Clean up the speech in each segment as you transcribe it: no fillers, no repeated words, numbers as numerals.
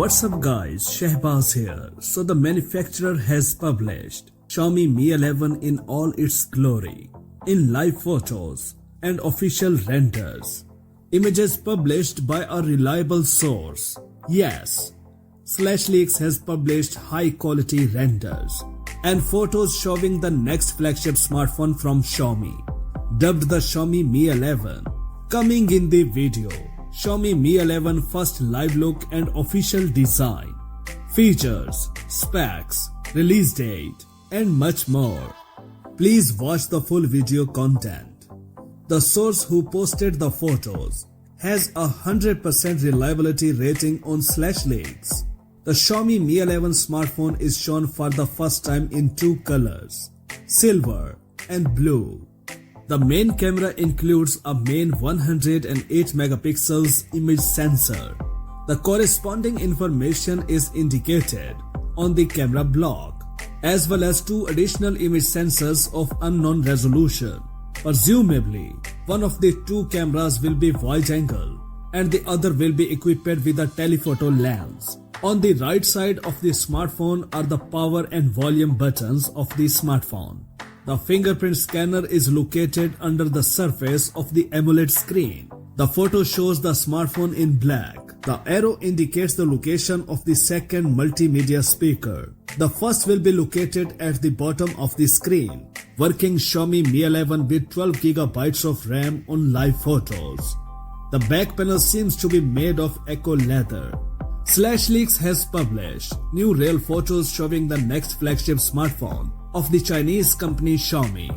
What's up guys, Shehbaz here. So the manufacturer has published Xiaomi Mi 11 in all its glory, in live photos and official renders. Images published by a reliable source. Yes, /Leaks has published high quality renders and photos showing the next flagship smartphone from Xiaomi, dubbed the Xiaomi Mi 11. Coming in the video, Xiaomi Mi 11 first live look and official design, features, specs, release date, and much more. Please watch the full video content. The source who posted the photos has a 100% reliability rating on /Leaks. The Xiaomi Mi 11 smartphone is shown for the first time in two colors, silver and blue. The main camera includes a main 108 megapixels image sensor. The corresponding information is indicated on the camera block, as well as two additional image sensors of unknown resolution. Presumably, one of the two cameras will be wide angle and the other will be equipped with a telephoto lens. On the right side of the smartphone are the power and volume buttons of the smartphone. The fingerprint scanner is located under the surface of the AMOLED screen. The photo shows the smartphone in black. The arrow indicates the location of the second multimedia speaker. The first will be located at the bottom of the screen. Working Xiaomi Mi 11 with 12GB of RAM on live photos. The back panel seems to be made of eco leather. /Leaks has published new real photos showing the next flagship smartphone of the Chinese company Xiaomi.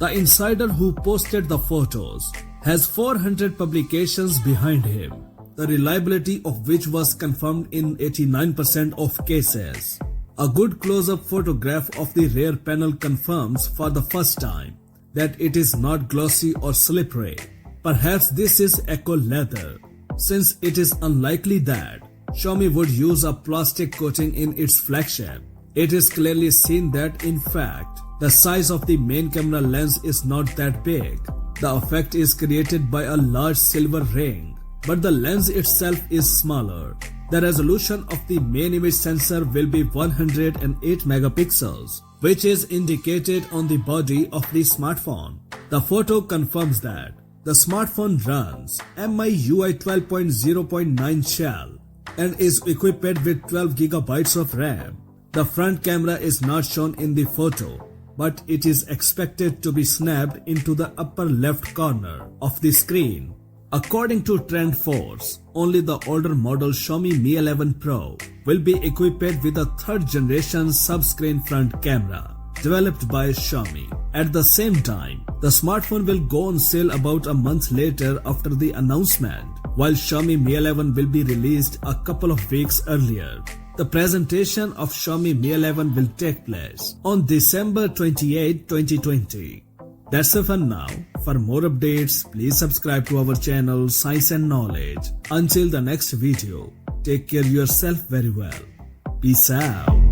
The insider who posted the photos has 400 publications behind him, the reliability of which was confirmed in 89% of cases. A good close-up photograph of the rear panel confirms for the first time that it is not glossy or slippery. Perhaps this is eco leather, since it is unlikely that Xiaomi would use a plastic coating in its flagship. It is clearly seen that in fact, the size of the main camera lens is not that big. The effect is created by a large silver ring, but the lens itself is smaller. The resolution of the main image sensor will be 108 megapixels, which is indicated on the body of the smartphone. The photo confirms that the smartphone runs MIUI 12.0.9 shell and is equipped with 12GB of RAM. The front camera is not shown in the photo, but it is expected to be snapped into the upper left corner of the screen. According to TrendForce, only the older model Xiaomi Mi 11 Pro will be equipped with a third generation sub-screen front camera, developed by Xiaomi. At the same time, the smartphone will go on sale about a month later after the announcement, while Xiaomi Mi 11 will be released a couple of weeks earlier. The presentation of Xiaomi Mi 11 will take place on December 28, 2020. That's it for now. For more updates, please subscribe to our channel Science and Knowledge. Until the next video, take care yourself very well. Peace out.